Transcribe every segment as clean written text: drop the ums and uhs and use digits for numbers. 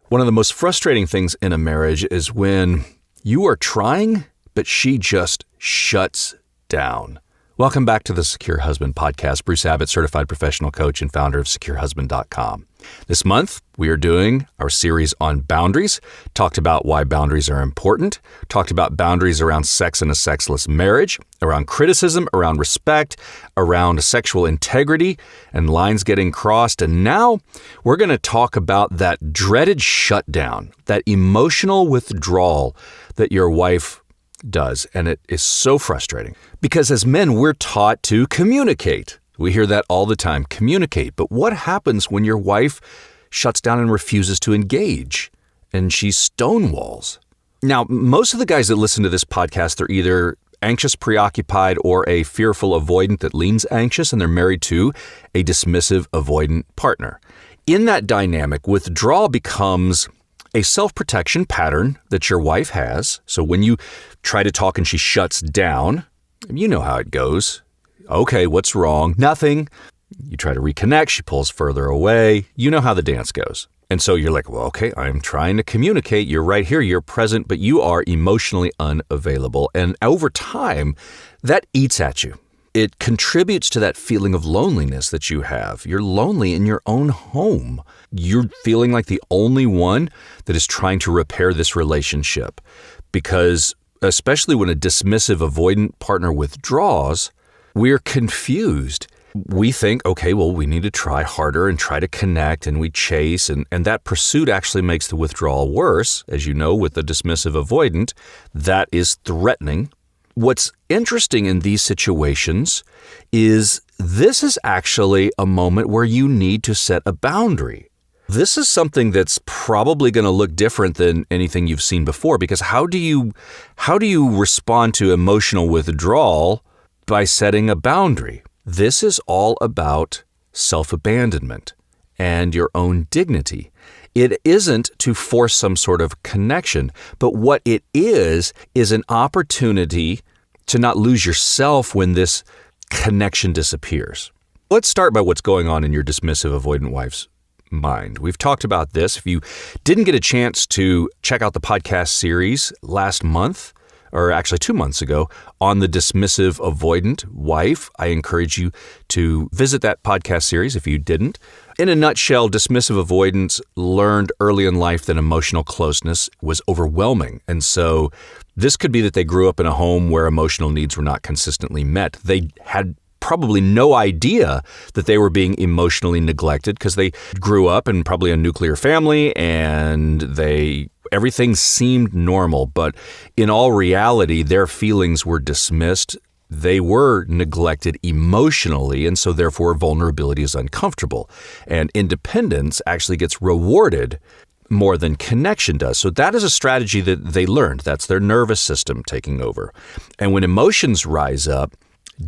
One of the most frustrating things in a marriage is when you are trying, but she just shuts down. Welcome back to the Secure Husband Podcast. Bruce Abbott, certified professional coach and founder of SecureHusband.com. This month, we are doing our series on boundaries. Talked about why boundaries are important. Talked about boundaries around sex in a sexless marriage, around criticism, around respect, around sexual integrity, and lines getting crossed. And now we're going to talk about that dreaded shutdown, that emotional withdrawal that your wife does. And it is so frustrating because as men, we're taught to communicate. We hear that all the time, communicate. But what happens when your wife shuts down and refuses to engage and she stonewalls? Now, most of the guys that listen to this podcast, they're either anxious, preoccupied, or a fearful avoidant that leans anxious, and they're married to a dismissive-avoidant partner. In that dynamic, withdrawal becomes a self-protection pattern that your wife has. So when you try to talk and she shuts down, you know how it goes. Okay, what's wrong? Nothing. You try to reconnect, she pulls further away. You know how the dance goes. And so you're like, well, okay, I'm trying to communicate. You're right here, you're present, but you are emotionally unavailable. And over time, that eats at you. It contributes to that feeling of loneliness that you have. You're lonely in your own home. You're feeling like the only one that is trying to repair this relationship. Because especially when a dismissive-avoidant partner withdraws, we're confused. We think, okay, well, we need to try harder and try to connect, and we chase, and that pursuit actually makes the withdrawal worse. As you know, with the dismissive-avoidant, that is threatening. What's interesting in these situations is this is actually a moment where you need to set a boundary. This is something that's probably going to look different than anything you've seen before, because how do you respond to emotional withdrawal by setting a boundary? This is all about self-abandonment and your own dignity. It isn't to force some sort of connection, but what it is an opportunity to not lose yourself when this connection disappears. Let's start by what's going on in your dismissive-avoidant wife's mind. We've talked about this. If you didn't get a chance to check out the podcast series last month, or actually 2 months ago, on the dismissive-avoidant wife, I encourage you to visit that podcast series if you didn't. In a nutshell, dismissive avoidants learned early in life that emotional closeness was overwhelming. And so this could be that they grew up in a home where emotional needs were not consistently met. They had probably no idea that they were being emotionally neglected because they grew up in probably a nuclear family and everything seemed normal. But in all reality, their feelings were dismissed. They were neglected emotionally, and so therefore vulnerability is uncomfortable. And independence actually gets rewarded more than connection does. So that is a strategy that they learned. That's their nervous system taking over. And when emotions rise up,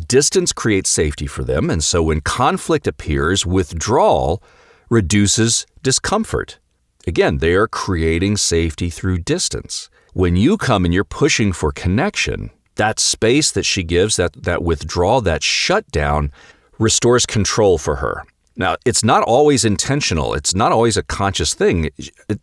distance creates safety for them. And so when conflict appears, withdrawal reduces discomfort. Again, they are creating safety through distance. When you come and you're pushing for connection, that space that she gives, that withdrawal, that shutdown, restores control for her. Now, it's not always intentional. It's not always a conscious thing.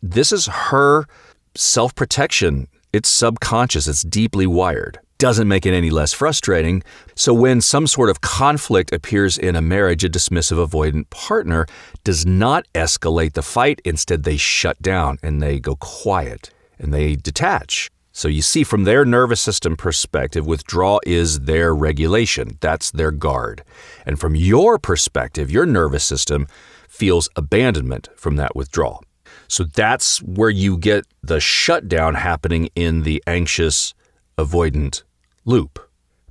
This is her self-protection. It's subconscious. It's deeply wired. Doesn't make it any less frustrating. So when some sort of conflict appears in a marriage, a dismissive-avoidant partner does not escalate the fight. Instead, they shut down and they go quiet and they detach. So you see, from their nervous system perspective, withdrawal is their regulation. That's their guard. And from your perspective, your nervous system feels abandonment from that withdrawal. So that's where you get the shutdown happening in the anxious avoidant loop.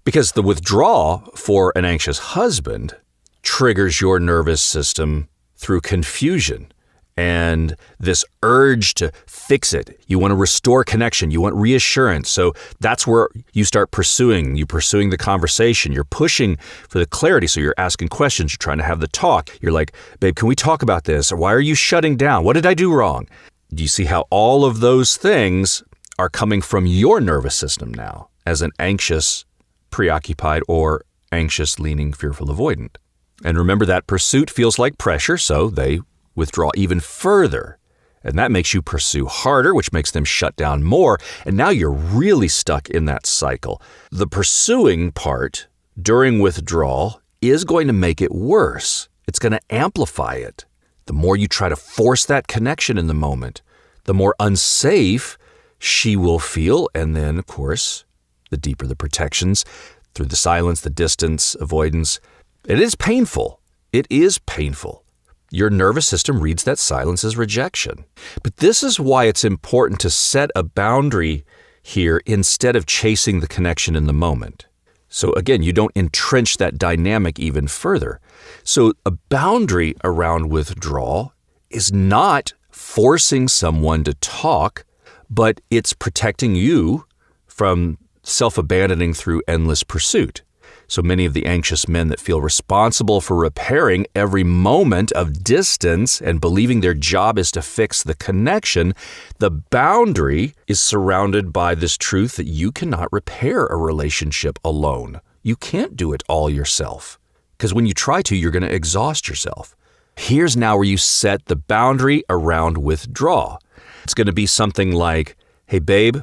Because the withdrawal for an anxious husband triggers your nervous system through confusion and this urge to fix it. You want to restore connection. You want reassurance. So that's where you start pursuing. You're pursuing the conversation. You're pushing for the clarity. So you're asking questions. You're trying to have the talk. You're like, babe, can we talk about this? Or why are you shutting down? What did I do wrong? Do you see how all of those things are coming from your nervous system now as an anxious, preoccupied, or anxious, leaning, fearful avoidant? And remember that pursuit feels like pressure, so they withdraw even further And that makes you pursue harder, which makes them shut down more. And now you're really stuck in that cycle. The pursuing part during withdrawal is going to make it worse. It's going to amplify it. The more you try to force that connection in the moment, the more unsafe she will feel. And then, of course, the deeper the protections through the silence, the distance, avoidance. It is painful. It is painful. Your nervous system reads that silence as rejection. But this is why it's important to set a boundary here instead of chasing the connection in the moment. So again, you don't entrench that dynamic even further. So a boundary around withdrawal is not forcing someone to talk, but it's protecting you from self-abandoning through endless pursuit. So many of the anxious men that feel responsible for repairing every moment of distance and believing their job is to fix the connection, the boundary is surrounded by this truth that you cannot repair a relationship alone. You can't do it all yourself. Because when you try to, you're going to exhaust yourself. Here's now where you set the boundary around withdrawal. It's going to be something like, hey, babe,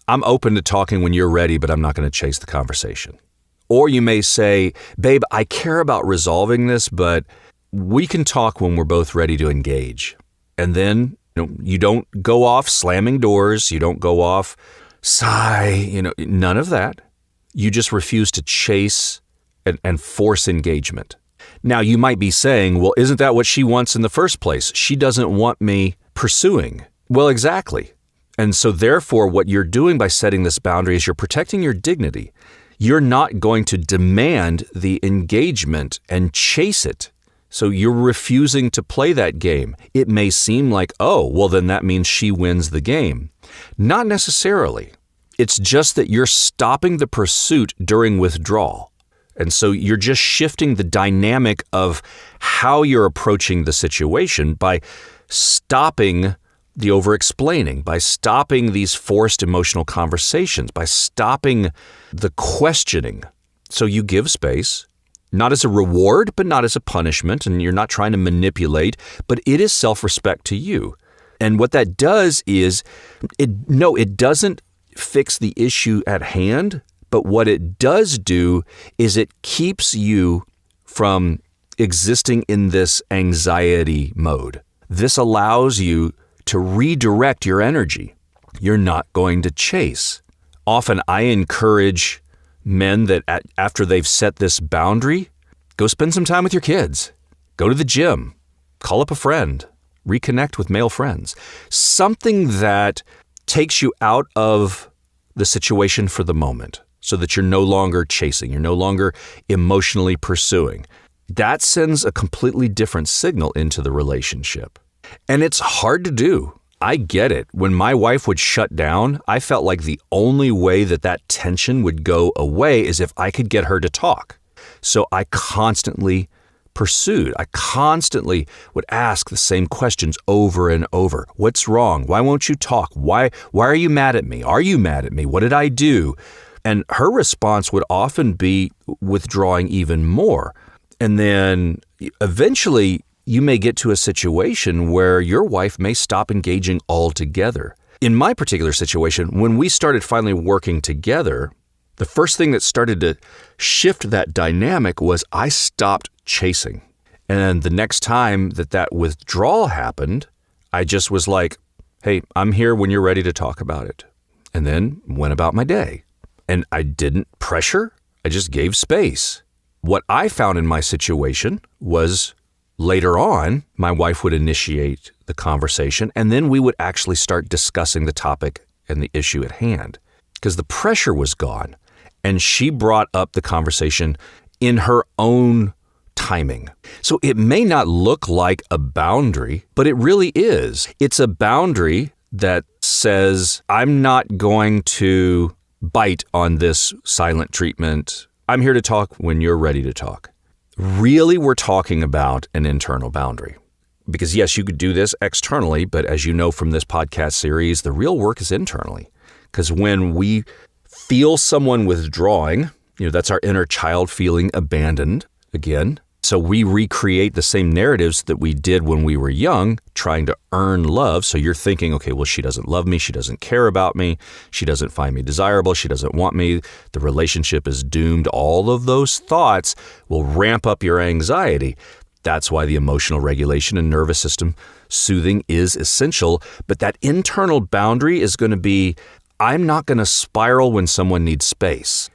I'm open to talking when you're ready, but I'm not going to chase the conversation. Or you may say, babe, I care about resolving this, but we can talk when we're both ready to engage. And then, you don't go off slamming doors. You don't go off sigh, none of that. You just refuse to chase and force engagement. Now, you might be saying, well, isn't that what she wants in the first place? She doesn't want me pursuing. Well, exactly. And so therefore, what you're doing by setting this boundary is you're protecting your dignity. You're not going to demand the engagement and chase it. So you're refusing to play that game. It may seem like, oh, well, then that means she wins the game. Not necessarily. It's just that you're stopping the pursuit during withdrawal. And so you're just shifting the dynamic of how you're approaching the situation by stopping the over-explaining, by stopping these forced emotional conversations, by stopping the questioning. So you give space, not as a reward, but not as a punishment, and you're not trying to manipulate, but it is self-respect to you. And what that does is, it doesn't fix the issue at hand, but what it does do is it keeps you from existing in this anxiety mode. This allows you to redirect your energy. You're not going to chase. Often I encourage men that after they've set this boundary, go spend some time with your kids. Go to the gym. Call up a friend. Reconnect with male friends. Something that takes you out of the situation for the moment so that you're no longer chasing. You're no longer emotionally pursuing. That sends a completely different signal into the relationship. And it's hard to do. I get it. When my wife would shut down, I felt like the only way that tension would go away is if I could get her to talk. So I constantly pursued. I constantly would ask the same questions over and over. What's wrong? Why won't you talk? Why are you mad at me? Are you mad at me? What did I do? And her response would often be withdrawing even more. And then eventually you may get to a situation where your wife may stop engaging altogether. In my particular situation, when we started finally working together, the first thing that started to shift that dynamic was I stopped chasing. And the next time that withdrawal happened, I just was like, hey, I'm here when you're ready to talk about it. And then went about my day. And I didn't pressure, I just gave space. What I found in my situation was later on, my wife would initiate the conversation, and then we would actually start discussing the topic and the issue at hand because the pressure was gone. And she brought up the conversation in her own timing. So it may not look like a boundary, but it really is. It's a boundary that says, I'm not going to bite on this silent treatment. I'm here to talk when you're ready to talk. Really, we're talking about an internal boundary. Because yes, you could do this externally, but as you know from this podcast series, the real work is internally. Because when we feel someone withdrawing, that's our inner child feeling abandoned. Again, So we recreate the same narratives that we did when we were young, trying to earn love. So you're thinking, okay, well, she doesn't love me. She doesn't care about me. She doesn't find me desirable. She doesn't want me. The relationship is doomed. All of those thoughts will ramp up your anxiety. That's why the emotional regulation and nervous system soothing is essential. But that internal boundary is going to be, I'm not going to spiral when someone needs space.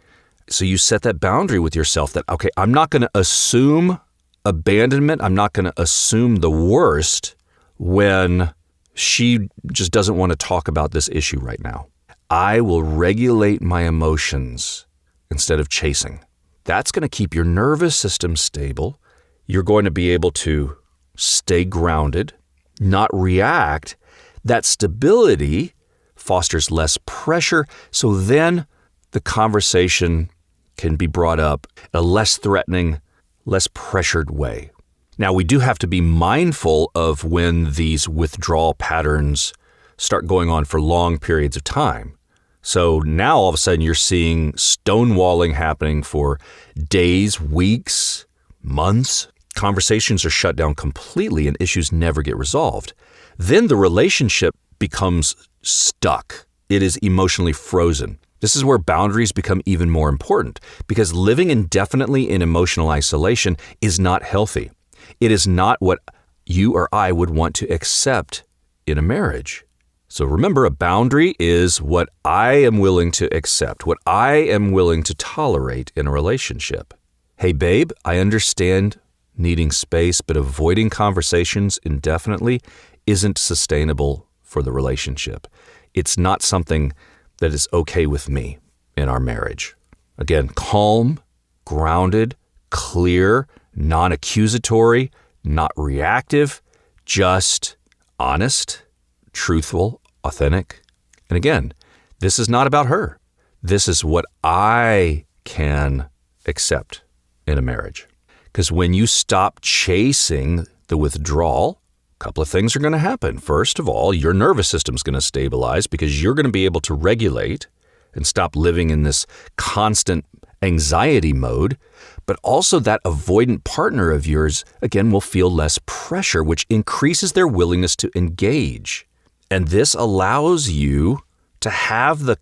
So you set that boundary with yourself that, okay, I'm not going to assume abandonment. I'm not going to assume the worst when she just doesn't want to talk about this issue right now. I will regulate my emotions instead of chasing. That's going to keep your nervous system stable. You're going to be able to stay grounded, not react. That stability fosters less pressure. So then the conversation can be brought up in a less threatening, less pressured way. Now, we do have to be mindful of when these withdrawal patterns start going on for long periods of time. So now all of a sudden you're seeing stonewalling happening for days, weeks, months. Conversations are shut down completely and issues never get resolved. Then the relationship becomes stuck. It is emotionally frozen. This is where boundaries become even more important because living indefinitely in emotional isolation is not healthy. It is not what you or I would want to accept in a marriage. So remember, a boundary is what I am willing to accept, what I am willing to tolerate in a relationship. Hey, babe, I understand needing space, but avoiding conversations indefinitely isn't sustainable for the relationship. It's not something that is okay with me in our marriage. Again, calm, grounded, clear, non-accusatory, not reactive, just honest, truthful, authentic. And again, this is not about her. This is what I can accept in a marriage. Because when you stop chasing the withdrawal, a couple of things are going to happen. First of all, your nervous system is going to stabilize because you're going to be able to regulate and stop living in this constant anxiety mode. But also that avoidant partner of yours, again, will feel less pressure, which increases their willingness to engage. And this allows you to have the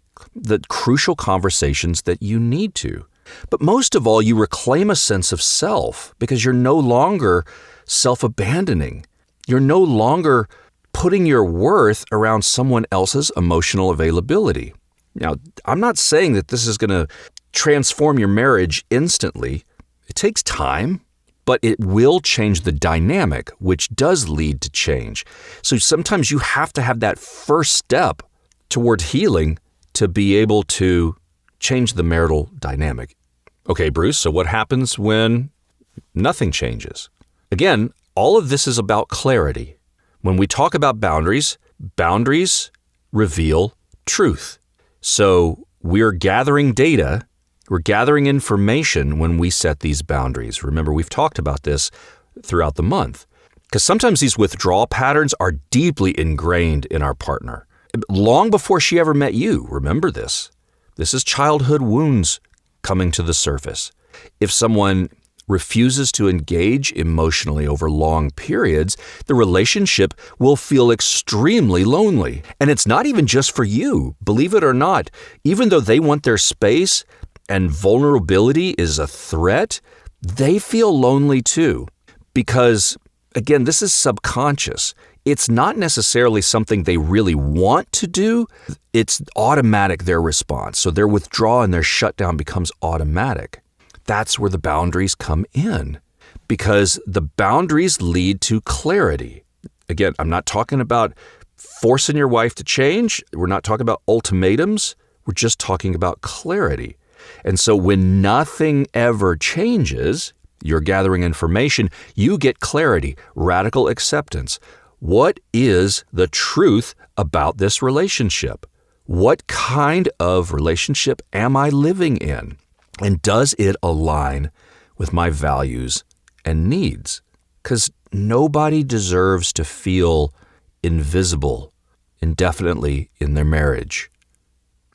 crucial conversations that you need to. But most of all, you reclaim a sense of self because you're no longer self-abandoning. You're no longer putting your worth around someone else's emotional availability. Now, I'm not saying that this is going to transform your marriage instantly. It takes time, but it will change the dynamic, which does lead to change. So sometimes you have to have that first step toward healing to be able to change the marital dynamic. Okay, Bruce, so what happens when nothing changes? Again, all of this is about clarity. When we talk about boundaries, boundaries reveal truth. So we're gathering data, we're gathering information when we set these boundaries. Remember, we've talked about this throughout the month. Because sometimes these withdrawal patterns are deeply ingrained in our partner. Long before she ever met you, remember this. This is childhood wounds coming to the surface. If someone refuses to engage emotionally over long periods, the relationship will feel extremely lonely. And it's not even just for you, believe it or not. Even though they want their space and vulnerability is a threat, they feel lonely too. Because, again, this is subconscious. It's not necessarily something they really want to do. It's automatic, their response. So their withdrawal and their shutdown becomes automatic. That's where the boundaries come in, because the boundaries lead to clarity. Again, I'm not talking about forcing your wife to change. We're not talking about ultimatums. We're just talking about clarity. And so when nothing ever changes, you're gathering information, you get clarity, radical acceptance. What is the truth about this relationship? What kind of relationship am I living in? And does it align with my values and needs? Because nobody deserves to feel invisible indefinitely in their marriage.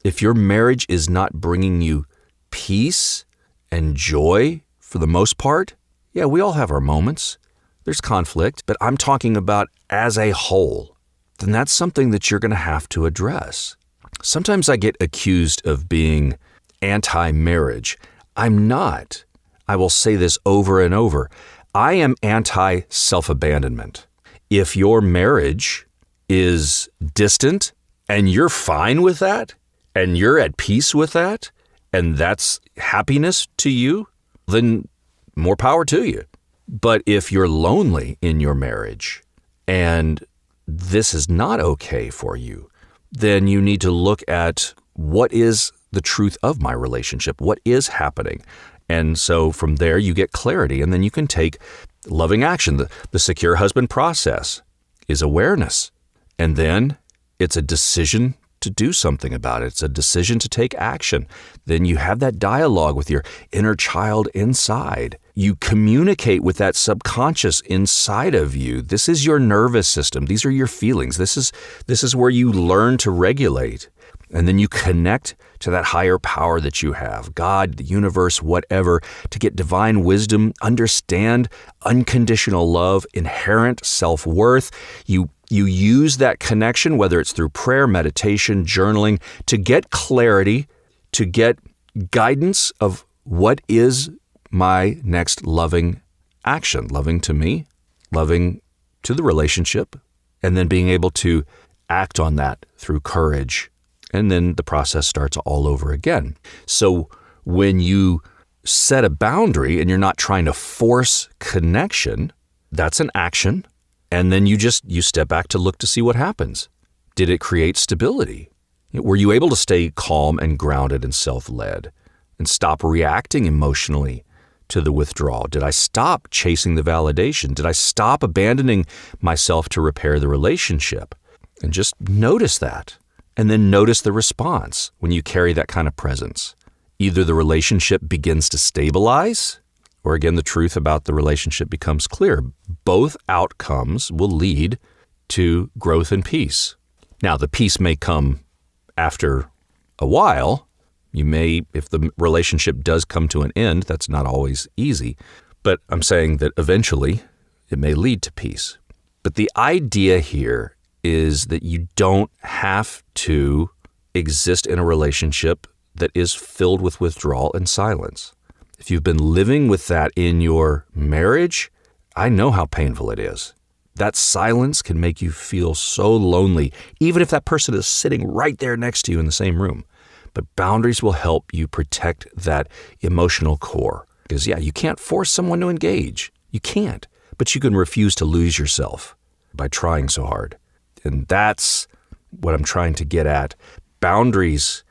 If your marriage is not bringing you peace and joy for the most part, Yeah, we all have our moments. There's conflict, but I'm talking about as a whole. Then that's something that you're going to have to address. Sometimes I get accused of being anti-marriage. I'm not. I will say this over and over. I am anti-self-abandonment. If your marriage is distant and you're fine with that, and you're at peace with that, and that's happiness to you, then more power to you. But if you're lonely in your marriage and this is not okay for you, then you need to look at what is the truth of my relationship, what is happening. And so from there you get clarity, and then you can take loving action. The secure husband process is awareness, and then it's a decision to do something about it. It's a decision to take action. Then you have that dialogue with your inner child inside. You communicate with that subconscious inside of you. This is your nervous system. These are your feelings. This is where you learn to regulate. And then you connect to that higher power that you have, God, the universe, whatever, to get divine wisdom, understand unconditional love, inherent self-worth. You use that connection, whether it's through prayer, meditation, journaling, to get clarity, to get guidance of what is my next loving action, loving to me, loving to the relationship, and then being able to act on that through courage. And then the process starts all over again. So when you set a boundary and you're not trying to force connection, that's an action. And then you step back to look to see what happens. Did it create stability? Were you able to stay calm and grounded and self-led and stop reacting emotionally to the withdrawal? Did I stop chasing the validation? Did I stop abandoning myself to repair the relationship? And just notice that. And then notice the response when you carry that kind of presence. Either the relationship begins to stabilize, or again, the truth about the relationship becomes clear. Both outcomes will lead to growth and peace. Now, the peace may come after a while. You may, if the relationship does come to an end, that's not always easy. But I'm saying that eventually it may lead to peace. But the idea here is that you don't have to exist in a relationship that is filled with withdrawal and silence. If you've been living with that in your marriage, I know how painful it is. That silence can make you feel so lonely, even if that person is sitting right there next to you in the same room. But boundaries will help you protect that emotional core. Because you can't force someone to engage. You can't. But you can refuse to lose yourself by trying so hard. And that's what I'm trying to get at. Boundaries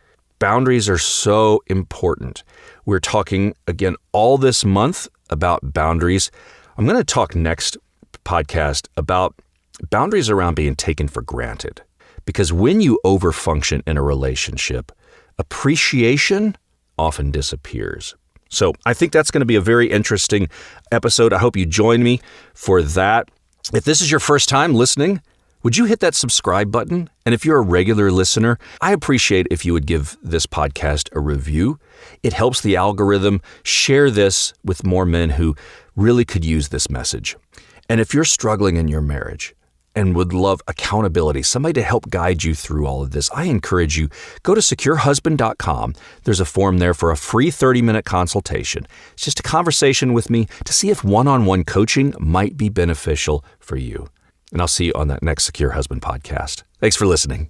are so important. We're talking, again, all this month about boundaries. I'm going to talk next podcast about boundaries around being taken for granted. Because when you overfunction in a relationship, appreciation often disappears. So I think that's going to be a very interesting episode. I hope you join me for that. If this is your first time listening, would you hit that subscribe button? And if you're a regular listener, I appreciate if you would give this podcast a review. It helps the algorithm share this with more men who really could use this message. And if you're struggling in your marriage and would love accountability, somebody to help guide you through all of this, I encourage you, go to securehusband.com. There's a form there for a free 30-minute consultation. It's just a conversation with me to see if one-on-one coaching might be beneficial for you. And I'll see you on that next Secure Husband podcast. Thanks for listening.